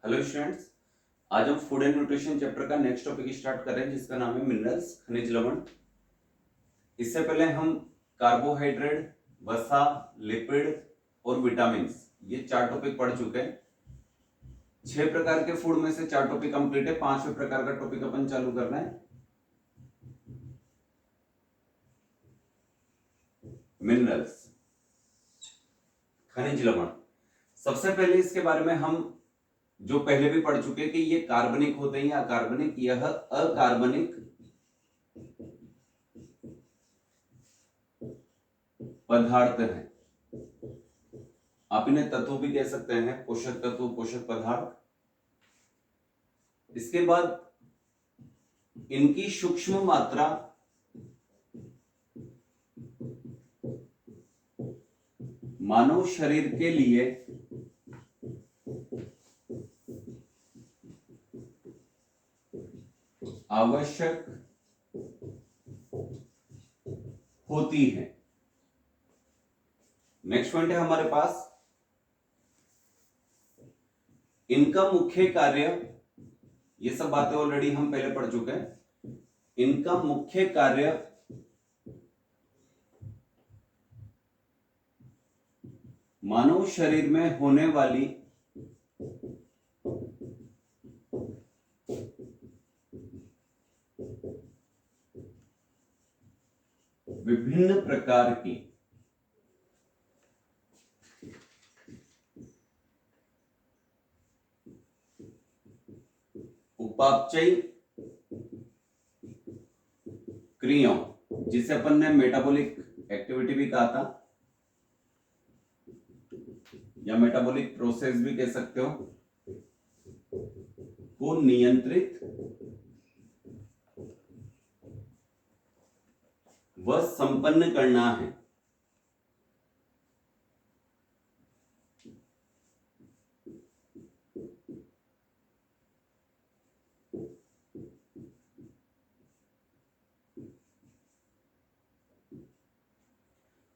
Hello students, आज हम food and nutrition chapter का नेक्स्ट टॉपिक स्टार्ट कर रहे हैं जिसका नाम है मिनरल्स, खनिज लवण। इससे पहले हम कार्बोहाइड्रेट, वसा, लिपिड और विटामिन्स ये 4 टॉपिक पढ़ चुके हैं। 6 प्रकार के फूड में से 4 टॉपिक कंप्लीट है, 5वें प्रकार का टॉपिक अपन चालू करना है, मिनरल्स, खनिज लवण। सबसे पहले इसके बारे में हम जो पहले भी पढ़ चुके कि ये कार्बनिक होते हैं या अकार्बनिक। यह अकार्बनिक पदार्थ हैं। आप इन्हें तत्व भी कह सकते हैं, पोषक तत्व, पोषक पदार्थ। इसके बाद इनकी सूक्ष्म मात्रा मानव शरीर के लिए आवश्यक होती है। नेक्स्ट पॉइंट है हमारे पास, इनका मुख्य कार्य, ये सब बातें ऑलरेडी हम पहले पढ़ चुके हैं। इनका मुख्य कार्य मानव शरीर में होने वाली विभिन्न प्रकार की उपापचयी क्रियाओं, जिसे अपन ने मेटाबॉलिक एक्टिविटी भी कहा था या मेटाबॉलिक प्रोसेस भी कह सकते हो, को नियंत्रित व संपन्न करना है।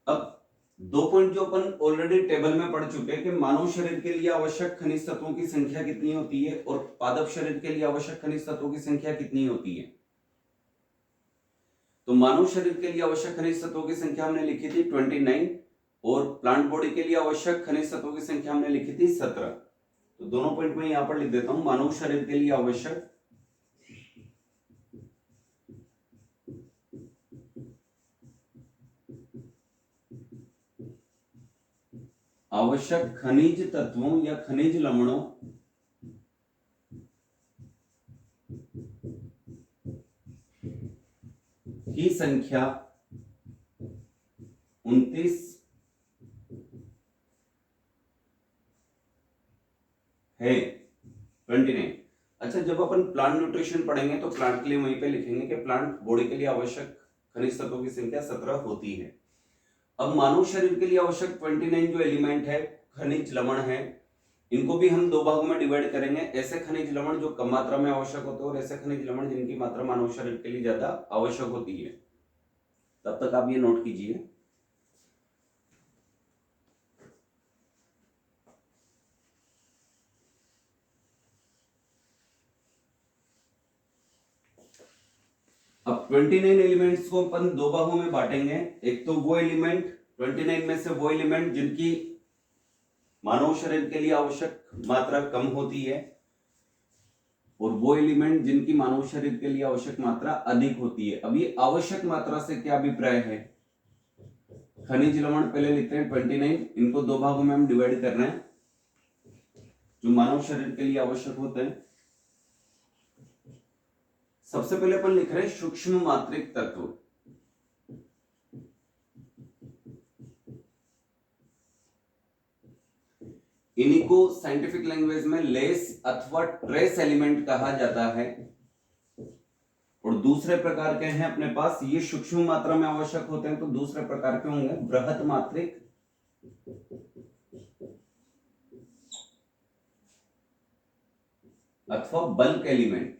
अब 2 पॉइंट जो अपन ऑलरेडी टेबल में पढ़ चुके हैं कि मानव शरीर के लिए आवश्यक खनिज तत्वों की संख्या कितनी होती है और पादप शरीर के लिए आवश्यक खनिज तत्वों की संख्या कितनी होती है। तो मानव शरीर के लिए आवश्यक खनिज तत्वों की संख्या हमने लिखी थी 29 और प्लांट बॉडी के लिए आवश्यक खनिज तत्वों की संख्या हमने लिखी थी 17। तो दोनों पॉइंट में यहां पर लिख देता हूं, मानव शरीर के लिए आवश्यक खनिज तत्वों या खनिज लवणों की संख्या 29 है, 29। अच्छा, जब अपन प्लांट न्यूट्रिशन पढ़ेंगे तो प्लांट के लिए वहीं पे लिखेंगे कि प्लांट बॉडी के लिए आवश्यक खनिज तत्वों की संख्या 17 होती है। अब मानव शरीर के लिए आवश्यक 29 जो एलिमेंट है, खनिज लवण है, इनको भी हम 2 भागों में डिवाइड करेंगे। ऐसे खनिज लवण जो कम मात्रा में आवश्यक होते हैं और ऐसे खनिज लवण जिनकी मात्रा मानव शरीर के लिए ज्यादा आवश्यक होती है। तब तक आप ये नोट कीजिए। अब 29 एलिमेंट्स को अपन 2 भागों में बांटेंगे। एक तो वो एलिमेंट 29 में से वो एलिमेंट जिनकी मानव शरीर के लिए आवश्यक मात्रा कम होती है और वो एलिमेंट जिनकी मानव शरीर के लिए आवश्यक मात्रा अधिक होती है। अब ये आवश्यक मात्रा से क्या अभिप्राय है? खनिज लवण पहले लिखते हैं 29, इनको 2 भागों में हम डिवाइड कर रहे हैं जो मानव शरीर के लिए आवश्यक होते हैं। सबसे पहले अपन लिख रहे हैं सूक्ष्म मात्रिक तत्व। इन्हीं को साइंटिफिक लैंग्वेज में लेस अथवा ट्रेस एलिमेंट कहा जाता है। और दूसरे प्रकार के हैं अपने पास, ये सूक्ष्म मात्रा में आवश्यक होते हैं, तो दूसरे प्रकार के होंगे बृहत मात्रिक अथवा बल्क एलिमेंट।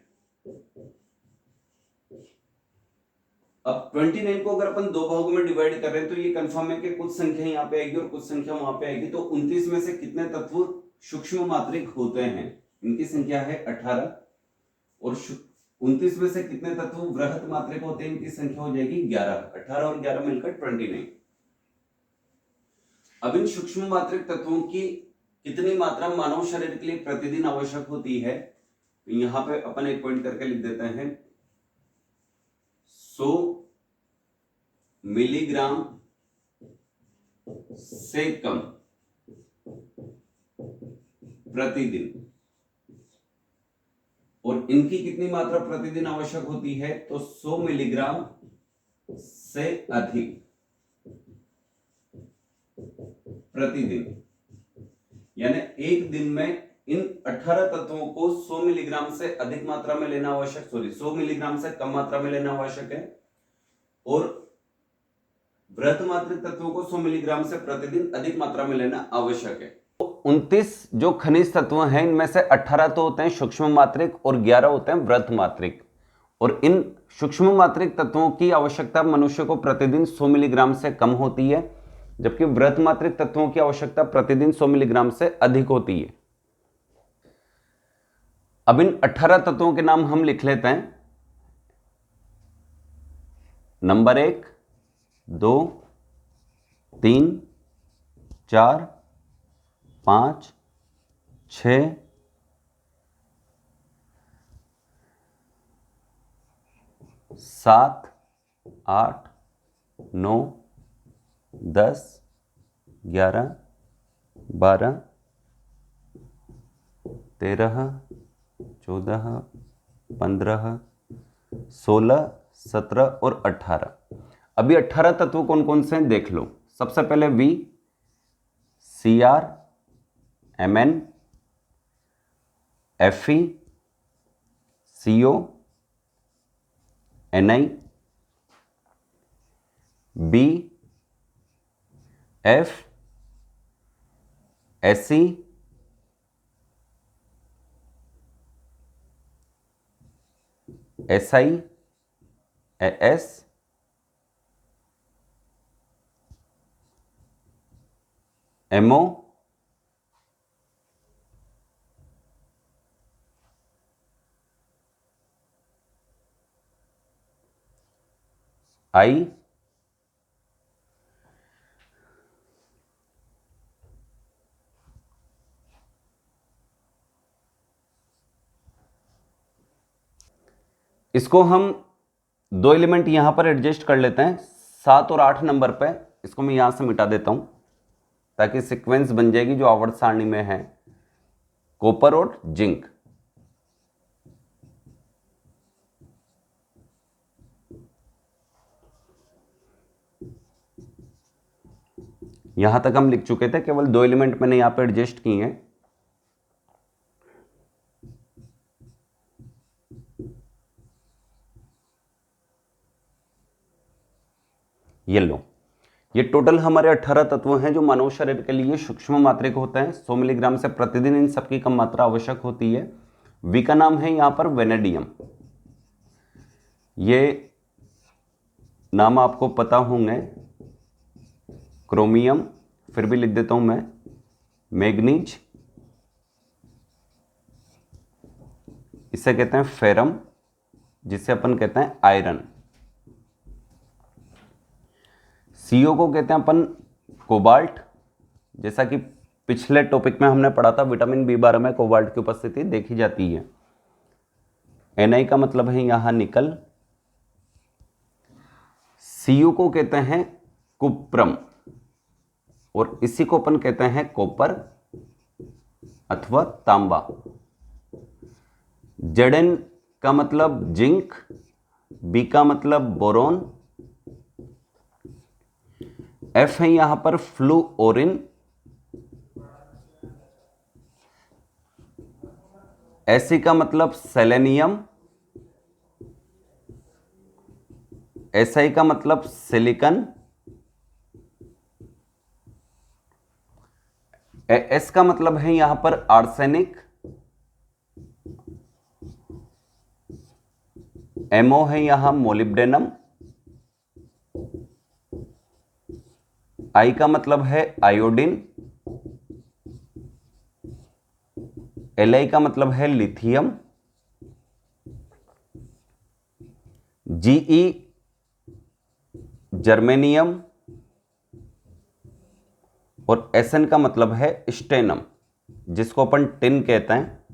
अब 29 को अगर अपन 2 भागों में डिवाइड कर रहे हैं तो ये कंफर्म है कि कुछ संख्या यहाँ पे आएगी और कुछ संख्या वहां पे आएगी। तो 29 में से कितने तत्व सूक्ष्म मात्रिक होते हैं? इनकी संख्या है 18 और 29 में से कितने तत्व वृहत मात्रिक होते हैं, इनकी संख्या हो जाएगी 11। 18 और 11 मिलकर 29। अब इन सूक्ष्म मात्रिक तत्वों की कितनी मात्रा मानव शरीर के लिए प्रतिदिन आवश्यक होती है, यहां पे अपन एक पॉइंट करके लिख देते हैं 100 मिलीग्राम से कम प्रतिदिन। और इनकी कितनी मात्रा प्रतिदिन आवश्यक होती है, तो 100 मिलीग्राम से अधिक प्रतिदिन। यानी एक दिन में इन 18 तत्वों को 100 मिलीग्राम से अधिक मात्रा में लेना आवश्यक, 100 मिलीग्राम से कम मात्रा में लेना आवश्यक है, और वृहत मात्रिक तत्वों को 100 मिलीग्राम से प्रतिदिन अधिक मात्रा में लेना आवश्यक है। 29 जो खनिज तत्व हैं, इनमें से 18 तो होते हैं सूक्ष्म मात्रिक और 11 होते हैं वृहत मात्रिक। और इन सूक्ष्म मात्रिक तत्वों की आवश्यकता मनुष्य को प्रतिदिन 100 मिलीग्राम से कम होती है, जबकि वृहत मात्रिक तत्वों की आवश्यकता प्रतिदिन 100 मिलीग्राम से अधिक होती है। अब इन 18 तत्वों के नाम हम लिख लेते हैं। नंबर 1, 2, 3, 4, 5, 6, 7, 8, 9, 10, 11, 12, 13, 14, 15, 16, 17 और 18। अभी 18 तत्व कौन कौन से हैं देख लो। सबसे पहले V, Cr, Mn, Fe, Co, Ni, B, F, Se, Si, As, MO, I, इसको हम दो एलिमेंट यहां पर एडजस्ट कर लेते हैं 7 और 8 नंबर पे। इसको मैं यहां से मिटा देता हूं ताकि सीक्वेंस बन जाएगी जो आवर्त सारणी में है, कॉपर और जिंक। यहां तक हम लिख चुके थे, केवल दो एलिमेंट मैंने यहां पे एडजस्ट किए हैं। ये लो, ये टोटल हमारे 18 तत्व हैं जो मानव शरीर के लिए सूक्ष्म मात्रिक होते हैं। 100 मिलीग्राम से प्रतिदिन इन सबकी कम मात्रा आवश्यक होती है। वी का नाम है यहां पर वेनेडियम। ये नाम आपको पता होंगे, क्रोमियम, फिर भी लिख देता हूं मैं, मैग्नीज, इसे कहते हैं फेरम, जिसे अपन कहते हैं आयरन। सीओ को कहते हैं अपन कोबाल्ट, जैसा कि पिछले टॉपिक में हमने पढ़ा था, विटामिन बी12 में कोबाल्ट की उपस्थिति देखी जाती है। एनआई का मतलब है यहां निकल। सीयू को कहते हैं कुप्रम, और इसी को अपन कहते हैं कॉपर अथवा तांबा। जेडन का मतलब जिंक, बी का मतलब बोरोन, एफ है यहां पर फ्लूओरिन, एसी का मतलब सेलेनियम, एसआई का मतलब सिलिकन, एस का मतलब है यहां पर आर्सेनिक, एमओ है यहां मोलिब्डेनम, आई का मतलब है आयोडीन, Li का मतलब है लिथियम, Ge जर्मेनियम, और Sn का मतलब है स्टेनम, जिसको अपन टिन कहते हैं।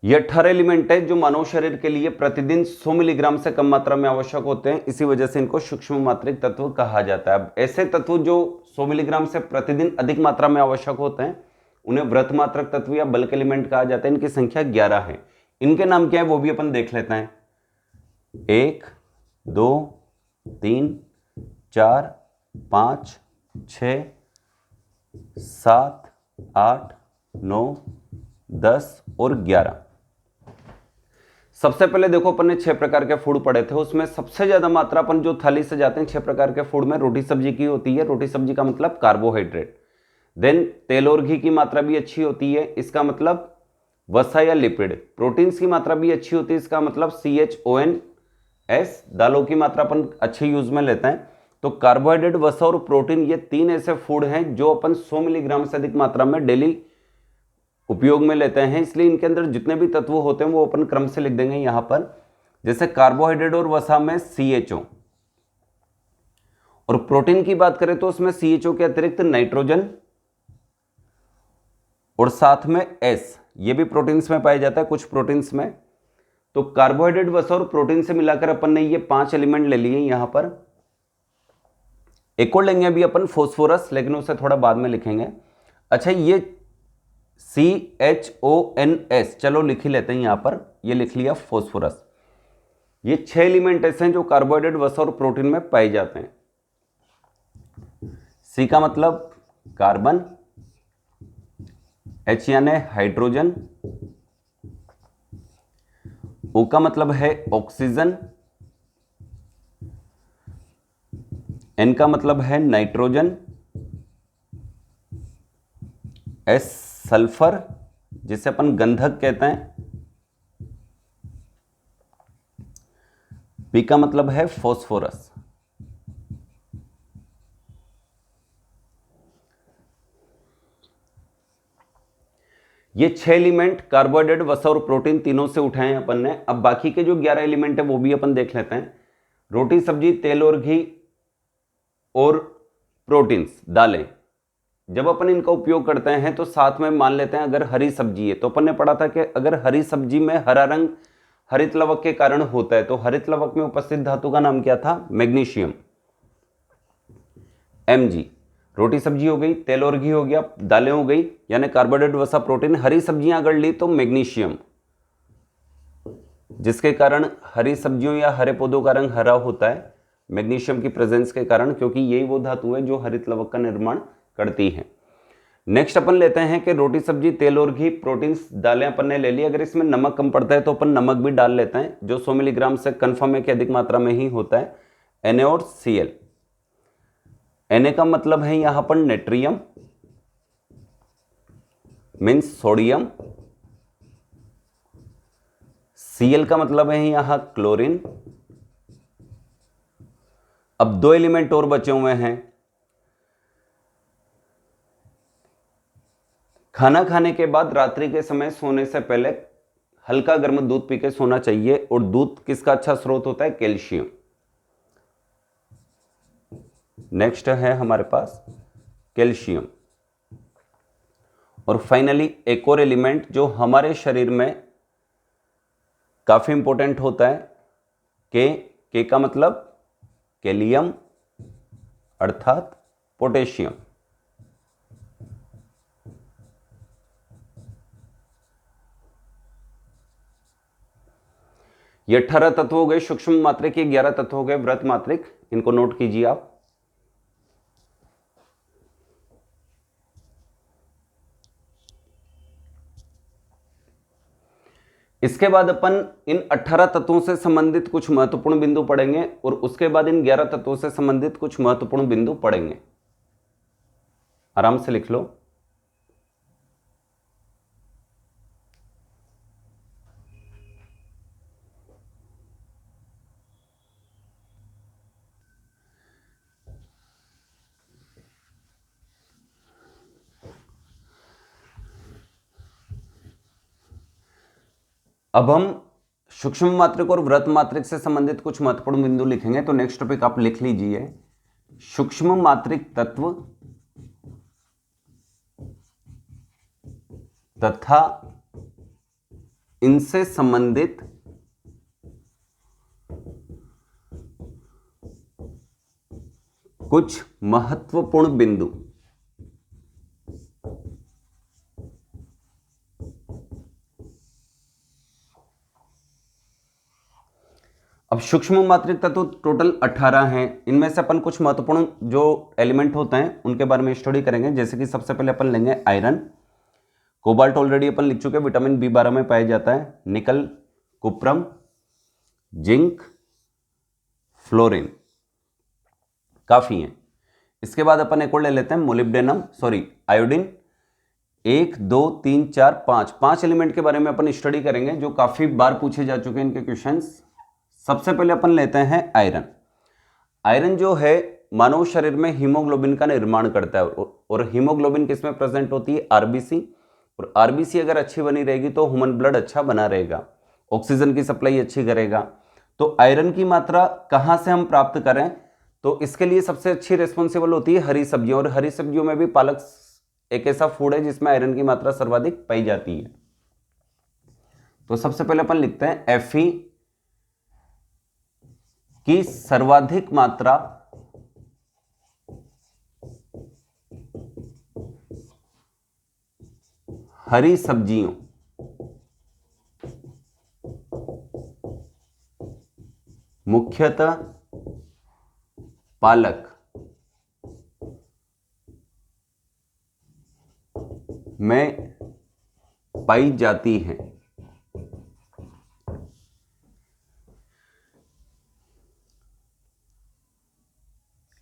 ये 18 एलिमेंट है जो मानव शरीर के लिए प्रतिदिन 100 मिलीग्राम से कम मात्रा में आवश्यक होते हैं, इसी वजह से इनको सूक्ष्म मात्रिक तत्व कहा जाता है। अब ऐसे तत्व जो 100 मिलीग्राम से प्रतिदिन अधिक मात्रा में आवश्यक होते हैं उन्हें वृत्त मात्रक तत्व या बल्क एलिमेंट कहा जाता है। इनकी संख्या 11 है। इनके नाम क्या है वो भी अपन देख लेते हैं। 1, 2, 3, 4, 5, 6, 7, 8, 9, 10 और 11। सबसे पहले देखो अपन ने 6 प्रकार के फूड पढ़े थे, उसमें सबसे ज्यादा मात्रा अपन जो थाली से जाते हैं 6 प्रकार के फूड में रोटी सब्जी की होती है। रोटी सब्जी का मतलब कार्बोहाइड्रेट। देन तेल और घी की मात्रा भी अच्छी होती है, इसका मतलब वसा या लिपिड। प्रोटीन्स की मात्रा भी अच्छी होती है, इसका मतलब CHONS। दालों की मात्रा अपन अच्छे यूज में लेते हैं। तो कार्बोहाइड्रेट, वसा और प्रोटीन, ये 3 ऐसे फूड हैं जो अपन 100 मिलीग्राम से अधिक मात्रा में डेली उपयोग में लेते हैं। इसलिए इनके अंदर जितने भी तत्व होते हैं वो अपन क्रम से लिख देंगे यहां पर। जैसे कार्बोहाइड्रेट और वसा में CHO, और प्रोटीन की बात करें तो उसमें CHO के अतिरिक्त नाइट्रोजन और साथ में S, ये भी प्रोटीन्स में पाया जाता है कुछ प्रोटीन्स में। तो कार्बोहाइड्रेट, वसा और प्रोटीन से मिलाकर अपन ने ये 5 एलिमेंट ले लिए यहां पर। एक और लेंगे अभी अपन फॉस्फोरस, लेकिन उसे थोड़ा बाद में लिखेंगे। अच्छा, ये CHONS चलो लिख ही लेते हैं यहां पर, ये लिख लिया फॉस्फोरस। ये 6 एलिमेंट ऐसे हैं जो कार्बोहाइड्रेट, वसा और प्रोटीन में पाए जाते हैं। C का मतलब कार्बन, H यानी हाइड्रोजन, O का मतलब है ऑक्सीजन, N का मतलब है नाइट्रोजन, S सल्फर जिसे अपन गंधक कहते हैं, P का मतलब है फॉस्फोरस। ये 6 एलिमेंट कार्बोहाइड्रेट, वसा और प्रोटीन तीनों से उठाए हैं अपन ने। अब बाकी के जो 11 एलिमेंट है वो भी अपन देख लेते हैं। रोटी सब्जी, तेल और घी और प्रोटीन्स, दालें, जब अपन इनका उपयोग करते हैं तो साथ में मान लेते हैं अगर हरी सब्जी है तो अपन ने पढ़ा था कि अगर हरी सब्जी में हरा रंग हरित लवक के कारण होता है तो हरित लवक में उपस्थित धातु का नाम क्या था? Magnesium, Mg। रोटी सब्जी हो गई, तेल और घी हो गया, दालें हो गई, यानी कार्बोहाइड्रेट, वसा, प्रोटीन। हरी सब्जियां अगर ली तो मैग्नीशियम, जिसके कारण हरी सब्जियों या हरे पौधों का रंग हरा होता है मैग्नीशियम की प्रेजेंस के कारण, क्योंकि यही वो धातु है जो हरित लवक का निर्माण करती है। नेक्स्ट अपन लेते हैं कि रोटी सब्जी, तेल और घी, प्रोटीन्स, दालें अपन ने ले ली। अगर इसमें नमक कम पड़ता है तो अपन नमक भी डाल लेते हैं, जो 100 मिलीग्राम से कन्फर्म है कि अधिक मात्रा में ही होता है, Na और Cl। Na का मतलब है यहां पर नेट्रियम मीन्स सोडियम, Cl का मतलब है यहां क्लोरीन। अब 2 एलिमेंट और बचे हुए हैं। खाना खाने के बाद रात्रि के समय सोने से पहले हल्का गर्म दूध पी के सोना चाहिए। और दूध किसका अच्छा स्रोत होता है? कैल्शियम। नेक्स्ट है हमारे पास कैल्शियम। और फाइनली एक और एलिमेंट जो हमारे शरीर में काफी इंपॉर्टेंट होता है, के का मतलब कैलियम अर्थात पोटेशियम। ये 18 तत्व हो गए सूक्ष्म मात्रिक, ये 11 तत्व हो गए वृत्त मात्रिक। इनको नोट कीजिए आप। इसके बाद अपन इन 18 तत्वों से संबंधित कुछ महत्वपूर्ण बिंदु पढ़ेंगे और उसके बाद इन 11 तत्वों से संबंधित कुछ महत्वपूर्ण बिंदु पढ़ेंगे। आराम से लिख लो। अब हम सूक्ष्म मात्रक और वृत्त मात्रक से संबंधित कुछ महत्वपूर्ण बिंदु लिखेंगे। तो नेक्स्ट टॉपिक आप लिख लीजिए, सूक्ष्म मात्रिक तत्व तथा इनसे संबंधित कुछ महत्वपूर्ण बिंदु। अब सूक्ष्म मात्रिक तत्व टोटल 18 हैं। इनमें से अपन कुछ महत्वपूर्ण जो एलिमेंट होते हैं उनके बारे में स्टडी करेंगे। जैसे कि सबसे पहले अपन लेंगे आयरन, कोबाल्ट ऑलरेडी अपन लिख चुके हैं, विटामिन B12 में पाया जाता है। निकल, कुप्रम, जिंक, फ्लोरीन, काफी है। इसके बाद अपन एक और ले लेते हैं मोलिब्डेनम, आयोडीन। 1 2 3 4 5 एलिमेंट के बारे में अपन स्टडी करेंगे जो काफी बार पूछे जा चुके हैं इनके क्वेश्चंस। सबसे पहले अपन लेते हैं आयरन। आयरन जो है मानव शरीर में हीमोग्लोबिन का निर्माण करता है, और हीमोग्लोबिन किसमें प्रेजेंट होती है? आरबीसी। और आरबीसी अगर अच्छी बनी रहेगी तो ह्यूमन ब्लड अच्छा बना रहेगा, ऑक्सीजन की सप्लाई अच्छी करेगा। तो आयरन की मात्रा कहां से हम प्राप्त करें? तो इसके लिए सबसे अच्छी रिस्पॉन्सिबल होती है हरी सब्जियों, और हरी सब्जियों में भी पालक एक ऐसा फूड है जिसमें आयरन की मात्रा सर्वाधिक पाई जाती है। तो सबसे पहले अपन लिखते हैं Fe की सर्वाधिक मात्रा हरी सब्जियों, मुख्यतः पालक में पाई जाती है।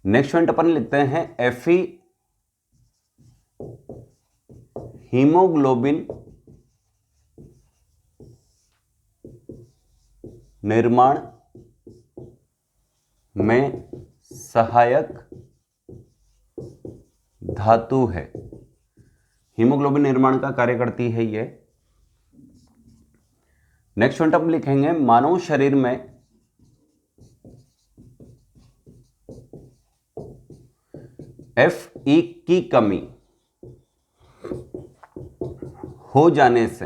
नेक्स्ट पॉइंट अपन लिखते हैं Fe हीमोग्लोबिन निर्माण में सहायक धातु है। हीमोग्लोबिन निर्माण का कार्य करती है ये। नेक्स्ट पॉइंट हम लिखेंगे मानव शरीर में Fe की कमी हो जाने से।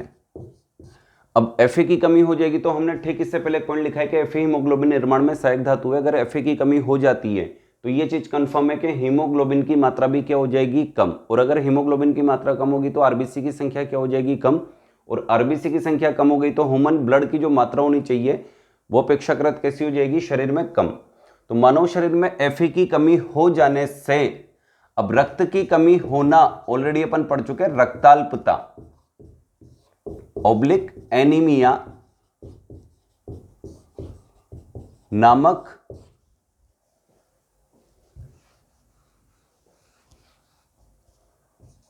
अब Fe की कमी हो जाएगी तो हमने ठीक इससे पहले एक पॉइंट लिखा है कि Fe हीमोग्लोबिन निर्माण में सहायक धातु है। अगर Fe की कमी हो जाती है तो ये चीज कंफर्म है कि हीमोग्लोबिन की मात्रा भी क्या हो जाएगी? कम। और अगर हीमोग्लोबिन की मात्रा कम होगी तो आरबीसी की संख्या क्या हो जाएगी? कम। और आरबीसी की संख्या कम हो गई तो ह्यूमन ब्लड की जो मात्रा होनी चाहिए वो अपेक्षाकृत कैसी हो जाएगी? शरीर में कम। तो मानव शरीर में Fe की कमी हो जाने से, अब रक्त की कमी होना ऑलरेडी अपन पढ़ चुके हैं, रक्ताल्पता ऑब्लिक एनीमिया नामक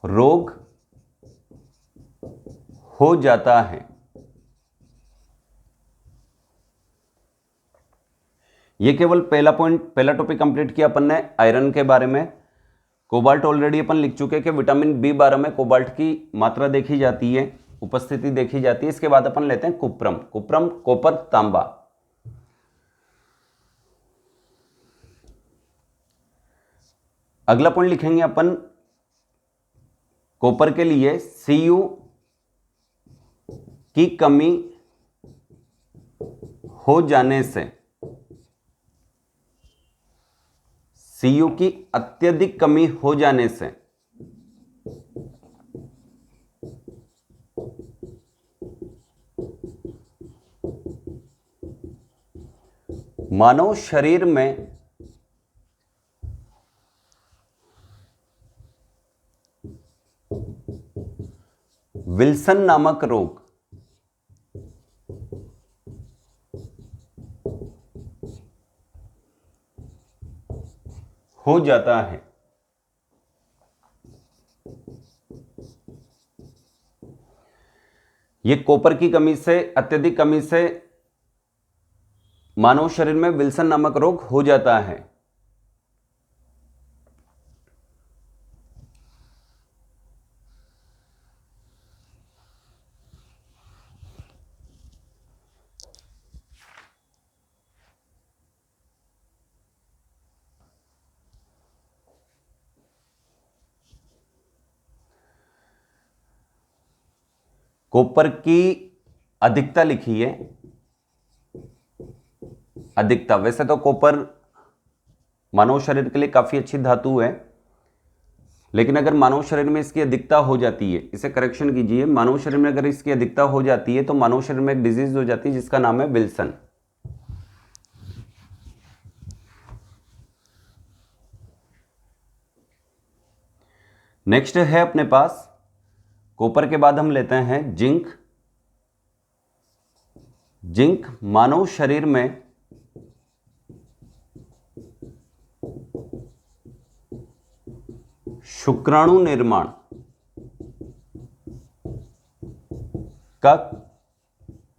रोग हो जाता है। ये केवल पहला पॉइंट, पहला टॉपिक कंप्लीट किया अपन ने आयरन के बारे में। कोबाल्ट ऑलरेडी अपन लिख चुके हैं कि विटामिन B12 में कोबाल्ट की मात्रा देखी जाती है, उपस्थिति देखी जाती है। इसके बाद अपन लेते हैं कुप्रम। कुप्रम कॉपर तांबा। अगला पॉइंट लिखेंगे अपन कॉपर के लिए Cu की कमी हो जाने से, Cu की अत्यधिक कमी हो जाने से मानव शरीर में विल्सन नामक रोग हो जाता है। ये कॉपर की कमी से, अत्यधिक कमी से मानव शरीर में विल्सन नामक रोग हो जाता है। कॉपर की अधिकता लिखी है, अधिकता। वैसे तो कॉपर मानव शरीर के लिए काफी अच्छी धातु है, लेकिन अगर मानव शरीर में इसकी अधिकता हो जाती है, इसे करेक्शन कीजिए, मानव शरीर में अगर इसकी अधिकता हो जाती है तो मानव शरीर में एक डिजीज हो जाती है जिसका नाम है विल्सन। नेक्स्ट है अपने पास, कॉपर के बाद हम लेते हैं जिंक। जिंक मानव शरीर में शुक्राणु निर्माण का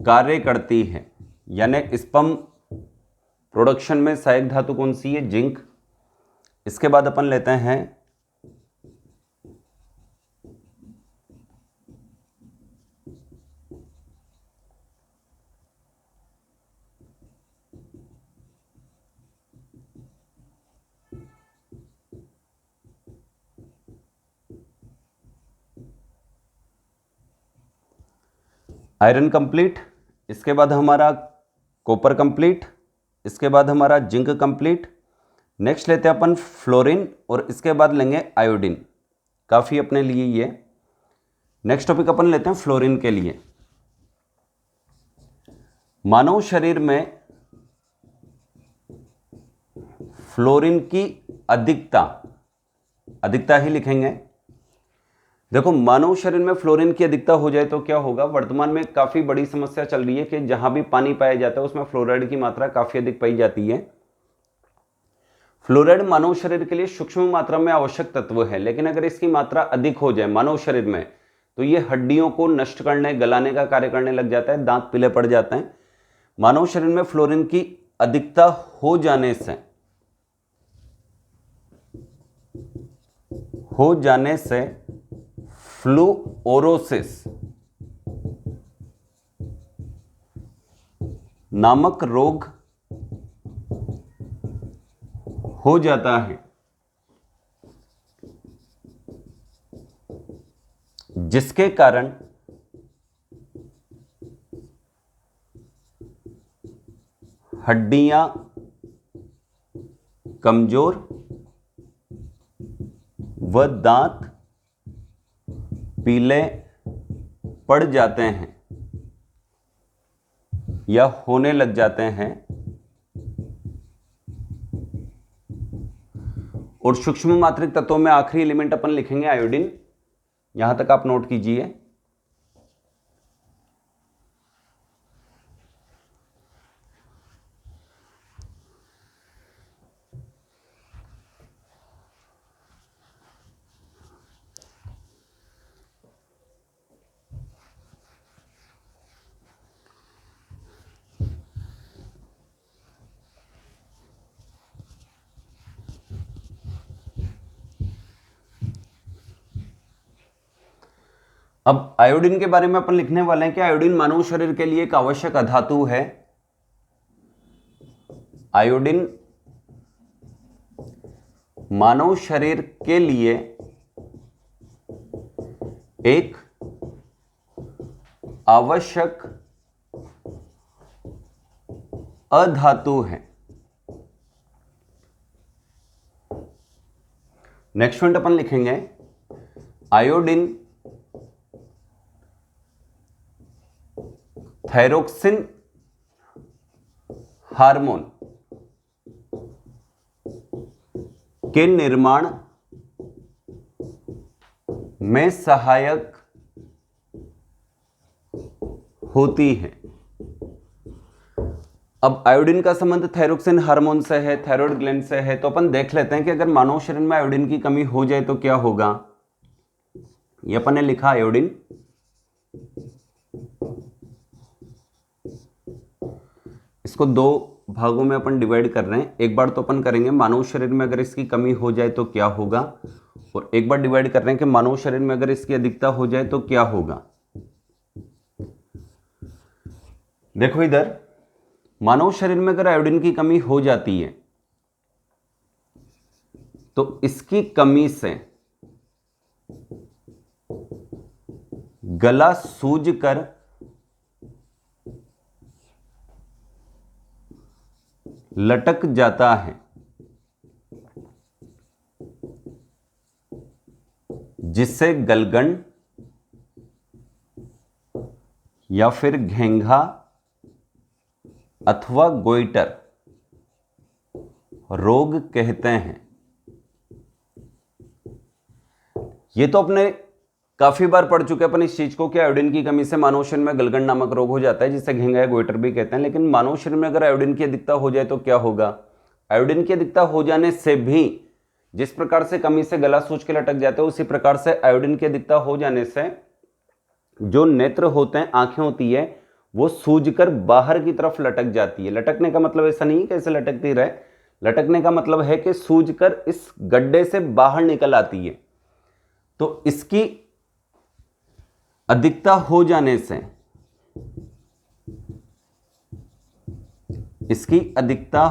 कार्य करती है, यानी स्पर्म प्रोडक्शन में सहायक धातु कौन सी है? जिंक। इसके बाद अपन लेते हैं आयरन कंप्लीट। इसके बाद हमारा कॉपर कंप्लीट। इसके बाद हमारा जिंक कंप्लीट। नेक्स्ट लेते हैं अपन फ्लोरीन और इसके बाद लेंगे आयोडीन। काफ़ी अपने लिए ये। नेक्स्ट टॉपिक अपन लेते हैं फ्लोरीन के लिए। मानव शरीर में फ्लोरीन की अधिकता, अधिकता ही लिखेंगे। देखो, मानव शरीर में फ्लोरीन की अधिकता हो जाए तो क्या होगा? वर्तमान में काफी बड़ी समस्या चल रही है कि जहां भी पानी पाया जाता है उसमें फ्लोराइड की मात्रा काफी अधिक पाई जाती है। फ्लोराइड मानव शरीर के लिए सूक्ष्म मात्रा में आवश्यक तत्व है, लेकिन अगर इसकी मात्रा अधिक हो जाए मानव शरीर में तो ये हड्डियों को नष्ट करने, गलाने का कार्य करने लग जाता है, दांत पीले पड़ जाते हैं। मानव शरीर में फ्लोरीन की अधिकता हो जाने से फ्लूओरोसिस नामक रोग हो जाता है, जिसके कारण हड्डियां कमजोर व दांत पीले पड़ जाते हैं या होने लग जाते हैं। और सूक्ष्म मात्रिक तत्वों में आखिरी एलिमेंट अपन लिखेंगे आयोडीन। यहां तक आप नोट कीजिए। अब आयोडीन के बारे में अपन लिखने वाले हैं कि आयोडीन मानव शरीर के लिए एक आवश्यक अधातु है। आयोडीन मानव शरीर के लिए एक आवश्यक अधातु है। नेक्स्ट पॉइंट अपन लिखेंगे आयोडीन थायरोक्सिन हार्मोन के निर्माण में सहायक होती है। अब आयोडीन का संबंध थायरोक्सिन हार्मोन से है, थायराइड ग्लैंड से है, तो अपन देख लेते हैं कि अगर मानव शरीर में आयोडीन की कमी हो जाए तो क्या होगा। ये अपन ने लिखा आयोडीन, इसको दो भागों में अपन डिवाइड कर रहे हैं। एक बार तो अपन करेंगे मानव शरीर में अगर इसकी कमी हो जाए तो क्या होगा, और एक बार डिवाइड कर रहे हैं कि मानव शरीर में अगर इसकी अधिकता हो जाए तो क्या होगा। देखो इधर, मानव शरीर में अगर आयोडीन की कमी हो जाती है तो इसकी कमी से गला सूजकर लटक जाता है, जिससे गलगंड या फिर घेंघा अथवा गोइटर रोग कहते हैं। ये तो अपने काफी बार पढ़ चुके अपन इस चीज को कि आयोडीन की कमी से मानव शरीर में गलगंड नामक रोग हो जाता है, जिसे घेंघा या गोइटर भी कहते हैं। लेकिन मानव शरीर में अगर आयोडीन की अधिकता हो जाए तो क्या होगा? आयोडीन की अधिकता हो जाने से भी जिस प्रकार से कमी से गला सूज के लटक जाते हैं, उसी प्रकार से आयोडीन की अधिकता हो जाने से जो नेत्र होते हैं, आंखें होती है, वो सूजकर बाहर की तरफ लटक जाती है। लटकने का मतलब ऐसा नहीं है कि ऐसे लटकती रहे, लटकने का मतलब है कि सूजकर इस गड्ढे से बाहर निकल आती है। तो इसकी अधिकता हो जाने से, इसकी अधिकता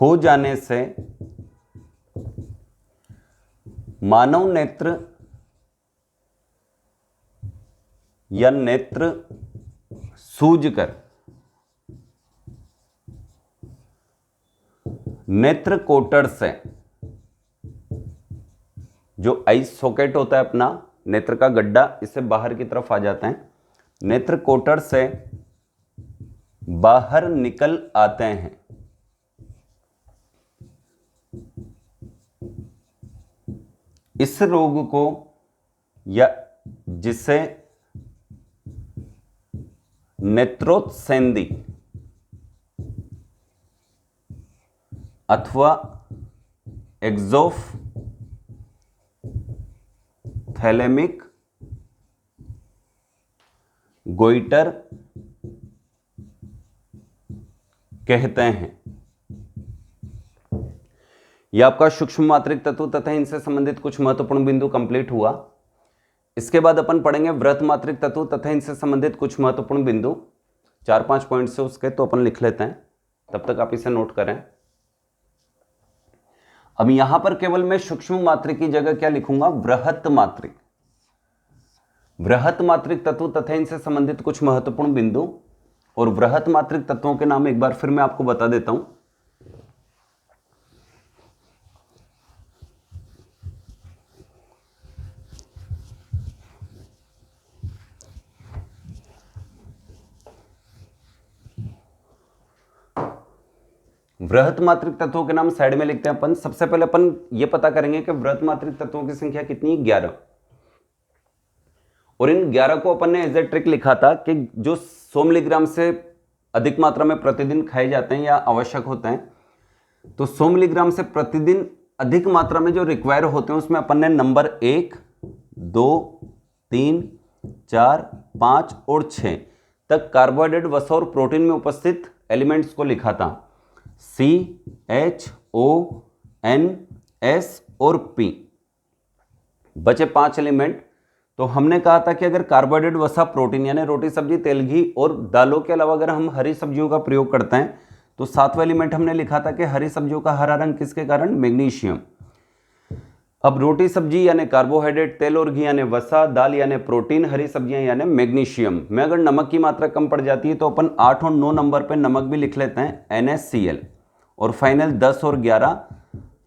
हो जाने से मानव नेत्र या नेत्र सूजकर नेत्र कोटर से, जो आई सॉकेट होता है अपना नेत्र का गड्ढा, इससे बाहर की तरफ आ जाते हैं, नेत्र कोटर से बाहर निकल आते हैं। इस रोग को या जिसे नेत्रोत्सेंदी अथवा एक्सोफ्थैलेमिक गोइटर कहते हैं। यह आपका सूक्ष्म मात्रिक तत्व तथा इनसे संबंधित कुछ महत्वपूर्ण बिंदु कंप्लीट हुआ। इसके बाद अपन पढ़ेंगे वृहत मात्रिक तत्व तथा इनसे संबंधित कुछ महत्वपूर्ण बिंदु, 4-5 पॉइंट से उसके, तो अपन लिख लेते हैं, तब तक आप इसे नोट करें। अब यहां पर केवल मैं सूक्ष्म मात्रिक की जगह क्या लिखूंगा? वृहत मात्रिक। वृहत मात्रिक तत्व तथा इनसे संबंधित कुछ महत्वपूर्ण बिंदु, और वृहत मात्रिक तत्वों के नाम एक बार फिर मैं आपको बता देता हूं। वृहत मात्रिक तत्वों के नाम साइड में लिखते हैं अपन। सबसे पहले अपन ये पता करेंगे कि वृहत मात्रिक तत्वों की संख्या कितनी? 11। और इन 11 को अपन ने एज ए ट्रिक लिखा था कि जो 100 मिलीग्राम से अधिक मात्रा में प्रतिदिन खाए जाते हैं या आवश्यक होते हैं, तो 100 मिलीग्राम से प्रतिदिन अधिक मात्रा में जो रिक्वायर होते हैं, उसमें अपन ने नंबर 1, 2, 3, 4, 5 और 6 तक कार्बोहाइड्रेट, वसा और प्रोटीन में उपस्थित एलिमेंट्स को लिखा था, CHONS और P। बचे 5 एलिमेंट। तो हमने कहा था कि अगर कार्बोहाइड्रेट, वसा, प्रोटीन यानी रोटी, सब्जी, तेल, घी और दालों के अलावा अगर हम हरी सब्जियों का प्रयोग करते हैं, तो 7वां एलिमेंट हमने लिखा था कि हरी सब्जियों का हरा रंग किसके कारण? मैग्नीशियम। अब रोटी सब्जी यानी कार्बोहाइड्रेट, तेल और घी यानी वसा, दाल यानी प्रोटीन, हरी सब्जियां यानी मैग्नीशियम में अगर नमक की मात्रा कम पड़ जाती है तो अपन 8 और 9 नंबर पे नमक भी लिख लेते हैं, NaCl। और फाइनल 10 और 11,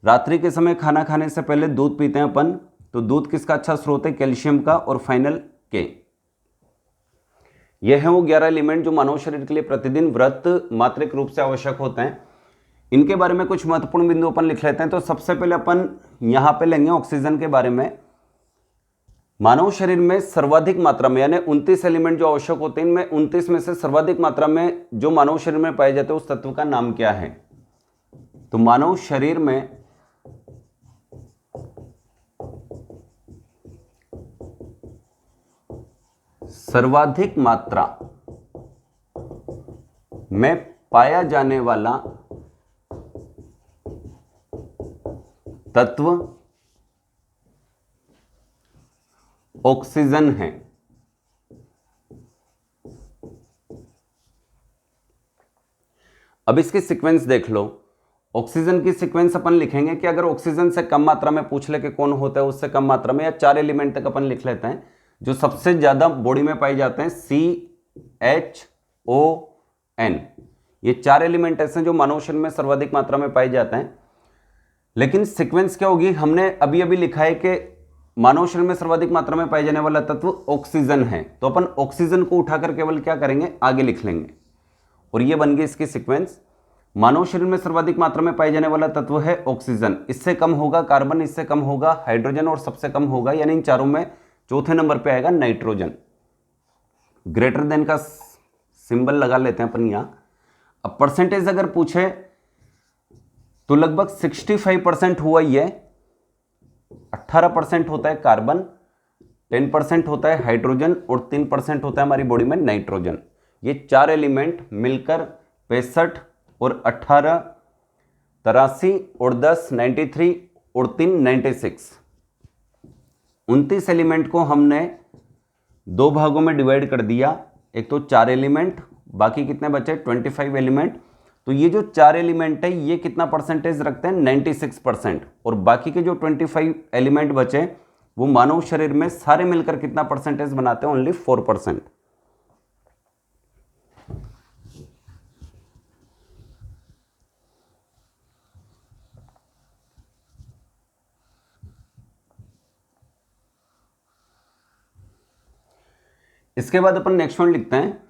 रात्रि के समय खाना खाने से पहले दूध पीते हैं अपन, तो दूध किसका अच्छा स्रोत है? कैल्शियम का। और फाइनल K। यह है वो 11 एलिमेंट जो मानव शरीर के लिए प्रतिदिन वृहत मात्रिक रूप से आवश्यक होते हैं। इनके बारे में कुछ महत्वपूर्ण बिंदु अपन लिख लेते हैं। तो सबसे पहले अपन यहां पे लेंगे ऑक्सीजन के बारे में। मानव शरीर में सर्वाधिक मात्रा में यानी 29 एलिमेंट जो आवश्यक होते हैं, इनमें 29 में से सर्वाधिक मात्रा में जो मानव शरीर में पाए जाते हैं, उस तत्व का नाम क्या है? तो मानव शरीर में सर्वाधिक मात्रा में पाया जाने वाला तत्व ऑक्सीजन है। अब इसकी सीक्वेंस देख लो। ऑक्सीजन की सीक्वेंस अपन लिखेंगे कि अगर ऑक्सीजन से कम मात्रा में पूछ ले कि कौन होता है उससे कम मात्रा में, या 4 एलिमेंट तक अपन लिख लेते हैं, जो सबसे ज्यादा बॉडी में पाए जाते हैं CHON। ये 4 एलिमेंट ऐसे हैं जो मानव शरीर में सर्वाधिक मात्रा में पाए जाते हैं। लेकिन सीक्वेंस क्या होगी, हमने अभी अभी लिखा है कि मानव शरीर में सर्वाधिक मात्रा में पाए जाने वाला तत्व ऑक्सीजन है, तो अपन ऑक्सीजन को उठाकर केवल क्या करेंगे, आगे लिख लेंगे, और ये बन गई इसकी सीक्वेंस। मानव शरीर में सर्वाधिक मात्रा में पाए जाने वाला तत्व है ऑक्सीजन, इससे कम होगा कार्बन, इससे कम होगा हाइड्रोजन, और सबसे कम होगा, यानी इन चारों में चौथे नंबर पे आएगा नाइट्रोजन। ग्रेटर देन का सिंबल लगा लेते हैं अपन यहां। अब परसेंटेज अगर पूछे तो लगभग 65% हुआ ही है। 18% होता है कार्बन, 10% होता है हाइड्रोजन, और 3% होता है हमारी बॉडी में नाइट्रोजन। ये 4 एलिमेंट मिलकर 65 और 18 83 और 10 93 और 3 96, 29 एलिमेंट को हमने 2 भागों में डिवाइड कर दिया। एक तो 4 एलिमेंट, बाकी कितने बचे 25 एलिमेंट। तो ये जो 4 एलिमेंट है ये कितना परसेंटेज रखते हैं 96%, और बाकी के जो 25 एलिमेंट बचे वो मानव शरीर में सारे मिलकर कितना परसेंटेज बनाते हैं, ओनली 4%। इसके बाद अपन नेक्स्ट वन लिखते हैं,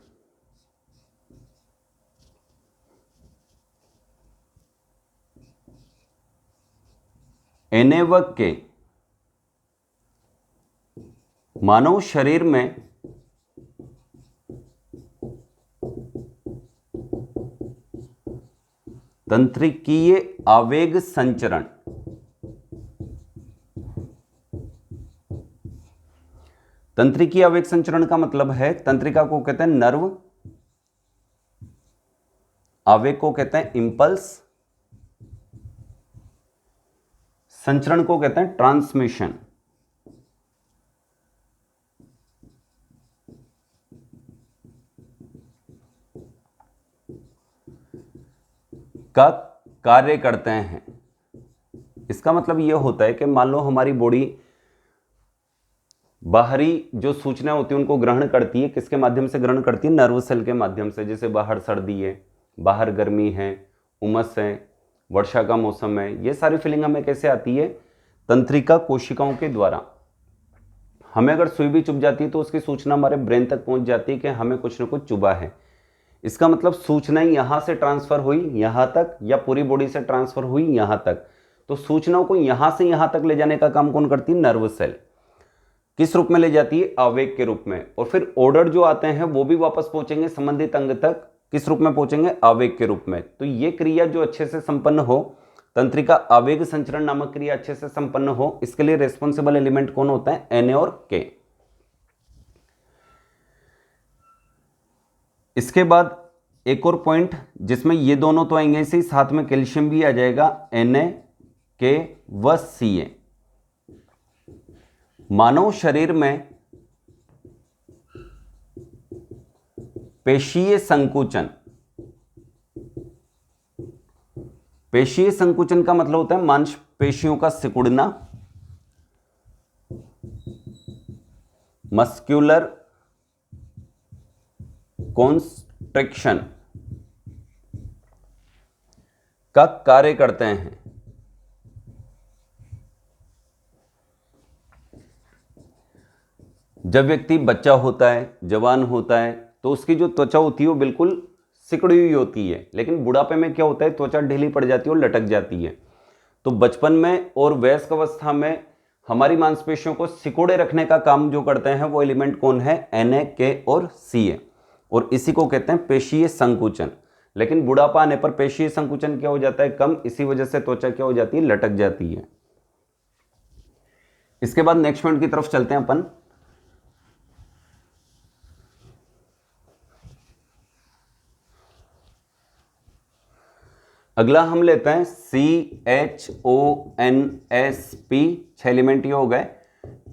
Na व K मानव शरीर में तंत्रिकीय आवेग संचरण। तंत्रिकीय आवेग संचरण का मतलब है, तंत्रिका को कहते हैं नर्व, आवेग को कहते हैं इंपल्स, संचरण को कहते हैं ट्रांसमिशन। का कार्य करते हैं। इसका मतलब यह होता है कि मान लो हमारी बॉडी बाहरी जो सूचना होती है उनको ग्रहण करती है, किसके माध्यम से ग्रहण करती है, नर्व सेल के माध्यम से। जैसे बाहर सर्दी है, बाहर गर्मी है, उमस है, वर्षा का मौसम है, ये सारी फीलिंग हमें कैसे आती है, तंत्रिका कोशिकाओं के द्वारा। हमें अगर सुई भी चुभ जाती है तो उसकी सूचना हमारे ब्रेन तक पहुंच जाती है कि हमें कुछ ना कुछ चुभा है। इसका मतलब सूचना यहां से ट्रांसफर हुई यहां तक, या पूरी बॉडी से ट्रांसफर हुई यहां तक। तो सूचनाओं को यहां से यहां तक ले जाने का काम कौन करती है, नर्व सेल। किस रूप में ले जाती है, आवेग के रूप में। और फिर ऑर्डर जो आते हैं वो भी वापस पहुंचेंगे संबंधित अंग तक, किस रूप में पहुंचेंगे, आवेग के रूप में। तो ये क्रिया जो अच्छे से संपन्न हो, तंत्रिका आवेग संचरण नामक क्रिया अच्छे से संपन्न हो, इसके लिए रेस्पॉन्सिबल एलिमेंट कौन होता है, Na और K। इसके बाद एक और पॉइंट जिसमें ये दोनों तो आएंगे इसी, साथ में कैल्शियम भी आ जाएगा, Na, K व Ca। मानव शरीर में पेशीय संकुचन, पेशीय संकुचन का मतलब होता है मांसपेशियों का सिकुड़ना, मस्क्यूलर कॉन्स्ट्रिक्शन का कार्य करते हैं। जब व्यक्ति बच्चा होता है, जवान होता है, तो उसकी जो त्वचा होती है वो बिल्कुल सिकुड़ी हुई होती है, लेकिन बुढ़ापे में क्या होता है, त्वचा ढीली पड़ जाती है और लटक जाती है। तो बचपन में और वयस्क अवस्था में हमारी मांसपेशियों को सिकोड़े रखने का काम जो करते हैं वो एलिमेंट कौन है, Na, K और Ca, और इसी को कहते हैं पेशीय संकुचन। लेकिन बुढ़ापा आने पर पेशीय संकुचन क्या हो जाता है, कम, इसी वजह से त्वचा क्या हो जाती है, लटक जाती है। इसके बाद नेक्स्ट पॉइंट की तरफ चलते हैं अपन। अगला हम लेते हैं CHONSP, 6 एलिमेंट ये हो गए।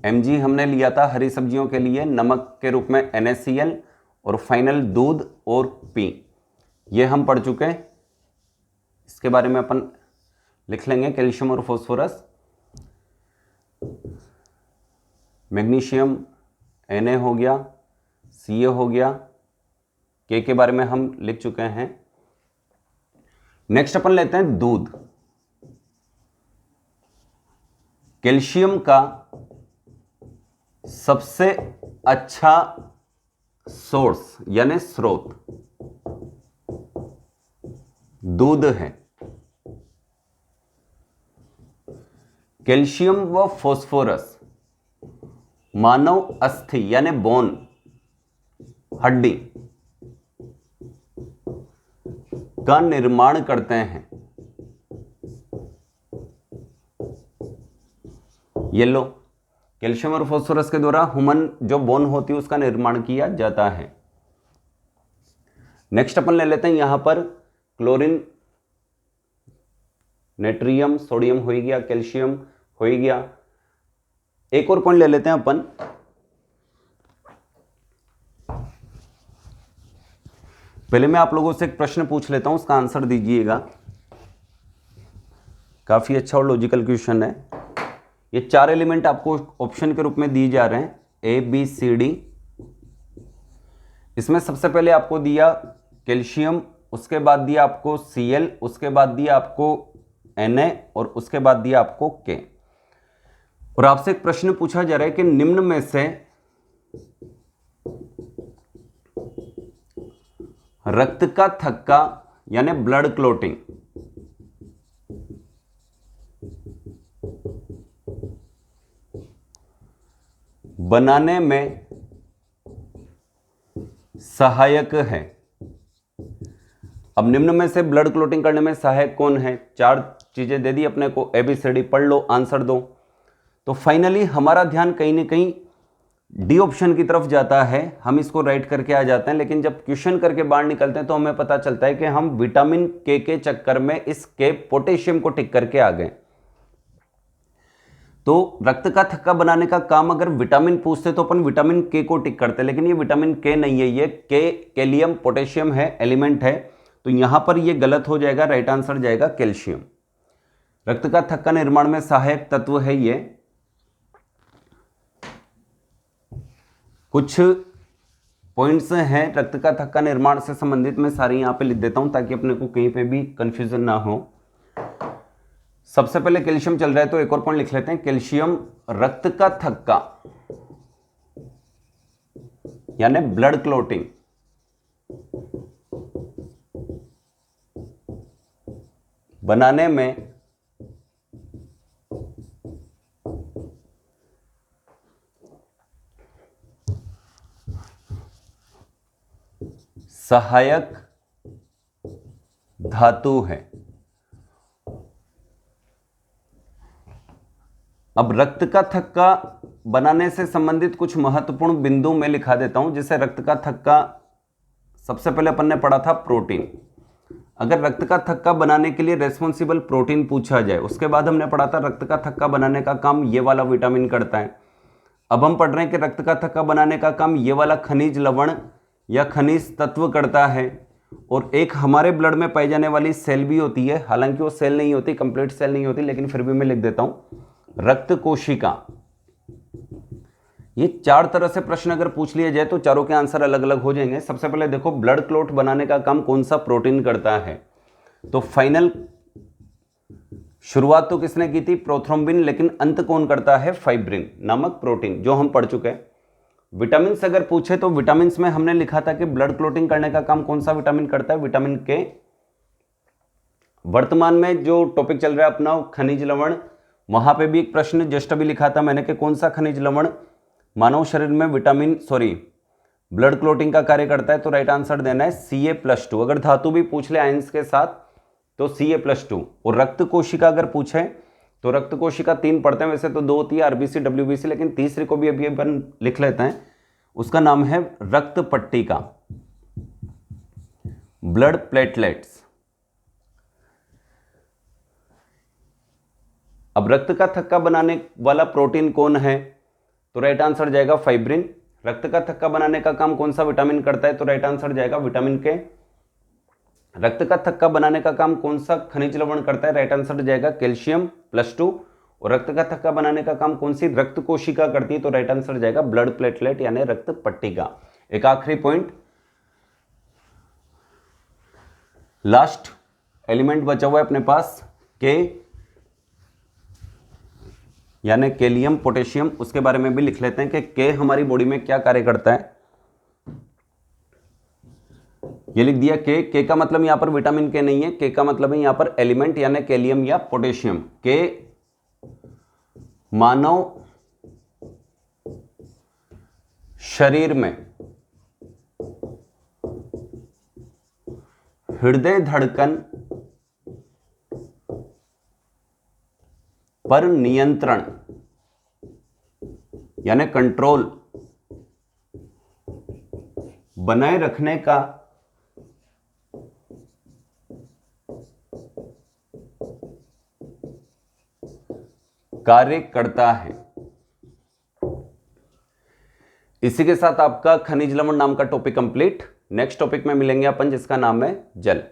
Mg हमने लिया था हरी सब्जियों के लिए, नमक के रूप में NaCl, और फाइनल दूध और P, ये हम पढ़ चुके हैं। इसके बारे में अपन लिख लेंगे, कैल्शियम और फास्फोरस, मैग्नीशियम Na हो गया, Ca हो गया, K के बारे में हम लिख चुके हैं। नेक्स्ट अपन लेते हैं दूध। कैल्शियम का सबसे अच्छा सोर्स यानी स्रोत दूध है। कैल्शियम व फास्फोरस मानव अस्थि यानी बोन, हड्डी का निर्माण करते हैं। ये लो, कैल्शियम और फास्फोरस के द्वारा ह्यूमन जो बोन होती है उसका निर्माण किया जाता है। नेक्स्ट अपन ले लेते हैं यहां पर क्लोरीन, नेट्रियम, सोडियम हो गया, कैल्शियम हो गया। एक और पॉइंट ले लेते हैं अपन, पहले मैं आप लोगों से एक प्रश्न पूछ लेता हूं, उसका आंसर दीजिएगा। काफी अच्छा और लॉजिकल क्वेश्चन है। ये 4 एलिमेंट आपको ऑप्शन के रूप में दिए जा रहे हैं, ए बी सी डी। इसमें सबसे पहले आपको दिया कैल्शियम, उसके बाद दिया आपको Cl, उसके बाद दिया आपको Na और उसके बाद दिया आपको K। और आपसे एक प्रश्न पूछा जा रहा है कि निम्न में से रक्त का थक्का यानी ब्लड क्लोटिंग बनाने में सहायक है। अब निम्न में से ब्लड क्लोटिंग करने में सहायक कौन है? 4 चीजें दे दी अपने को, ABCD पढ़ लो, आंसर दो। तो फाइनली हमारा ध्यान कहीं ना कहीं डी ऑप्शन की तरफ जाता है। हम इसको राइट करके आ जाते हैं, लेकिन जब क्वेश्चन करके बाहर निकलते हैं तो हमें पता चलता है कि हम विटामिन के चक्कर में इस के पोटेशियम को टिक करके आ गए। तो रक्त का थक्का बनाने का काम अगर विटामिन पूछते तो अपन विटामिन के को टिक करते, लेकिन ये विटामिन के नहीं है, ये के कैलियम पोटेशियम है, एलिमेंट है। तो यहां पर ये गलत हो जाएगा, राइट आंसर जाएगा कैल्शियम। रक्त का थक्का निर्माण में सहायक तत्व है ये। कुछ पॉइंट्स हैं रक्त का थक्का निर्माण से संबंधित, मैं सारी यहां पे लिख देता हूं ताकि अपने को कहीं पे भी कंफ्यूजन ना हो। सबसे पहले कैल्शियम चल रहा है तो एक और पॉइंट लिख लेते हैं, कैल्शियम रक्त का थक्का यानी ब्लड क्लोटिंग बनाने में सहायक धातु है। अब रक्त का थक्का बनाने से संबंधित कुछ महत्वपूर्ण बिंदु मैं लिखा देता हूं। जैसे रक्त का थक्का सबसे पहले अपन ने पढ़ा था प्रोटीन। अगर रक्त का थक्का बनाने के लिए रेस्पॉन्सिबल प्रोटीन पूछा जाए, उसके बाद हमने पढ़ा था रक्त का थक्का बनाने का काम ये वाला विटामिन करता है। अब हम पढ़ रहे हैं कि रक्त का थक्का बनाने का काम ये वाला खनिज लवण या खनिज तत्व करता है। और एक हमारे ब्लड में पाई जाने वाली सेल भी होती है, हालांकि वो सेल नहीं होती, कंप्लीट सेल नहीं होती, लेकिन फिर भी मैं लिख देता हूं रक्त कोशिका। ये 4 तरह से प्रश्न अगर पूछ लिया जाए तो चारों के आंसर अलग अलग हो जाएंगे। सबसे पहले देखो, ब्लड क्लोट बनाने का काम कौन सा प्रोटीन करता है? तो फाइनल शुरुआत तो किसने की थी? प्रोथ्रोम्बिन, लेकिन अंत कौन करता है? फाइब्रिन नामक प्रोटीन, जो हम पढ़ चुके हैं। विटामिन से अगर पूछे तो विटामिन में हमने लिखा था कि ब्लड क्लोटिंग करने का काम कौन सा विटामिन करता है? विटामिन के। वर्तमान में जो टॉपिक चल रहा है अपना खनिज लवण, वहां पे भी एक प्रश्न जस्ट अभी लिखा था मैंने कि कौन सा खनिज लवण मानव शरीर में ब्लड क्लोटिंग का कार्य करता है? तो राइट आंसर देना है Ca+2। अगर धातु भी पूछ ले आयंस के साथ तो Ca+2। और रक्त कोशिका अगर पूछे तो रक्त कोशिका 3 पढ़ते हैं, वैसे तो 2 होती है, RBC WBC, लेकिन तीसरे को भी अभी अपन लिख लेते हैं। उसका नाम है रक्त पट्टिका, ब्लड प्लेटलेट्स। अब रक्त का थक्का बनाने वाला प्रोटीन कौन है? तो राइट आंसर जाएगा फाइब्रिन। रक्त का थक्का बनाने का काम कौन सा विटामिन करता है? तो राइट आंसर जाएगा विटामिन के। रक्त का थक्का बनाने का काम कौन सा खनिज लवण करता है? राइट आंसर जाएगा कैल्शियम+2। और रक्त का थक्का बनाने का काम कौन सी रक्त कोशिका करती है? तो राइट आंसर जाएगा ब्लड प्लेटलेट यानी रक्त पट्टिका। एक आखिरी पॉइंट, लास्ट एलिमेंट बचा हुआ है अपने पास के यानी कैलियम पोटेशियम, उसके बारे में भी लिख लेते हैं कि के हमारी बॉडी में क्या कार्य करता है। ये लिख दिया के का मतलब यहां पर विटामिन के नहीं है, के का मतलब है यहां पर एलिमेंट यानी कैलियम या पोटेशियम। के मानव शरीर में हृदय धड़कन पर नियंत्रण यानी कंट्रोल बनाए रखने का कार्य करता है। इसी के साथ आपका खनिज लवण नाम का टॉपिक कंप्लीट। नेक्स्ट टॉपिक में मिलेंगे अपन जिसका नाम है जल।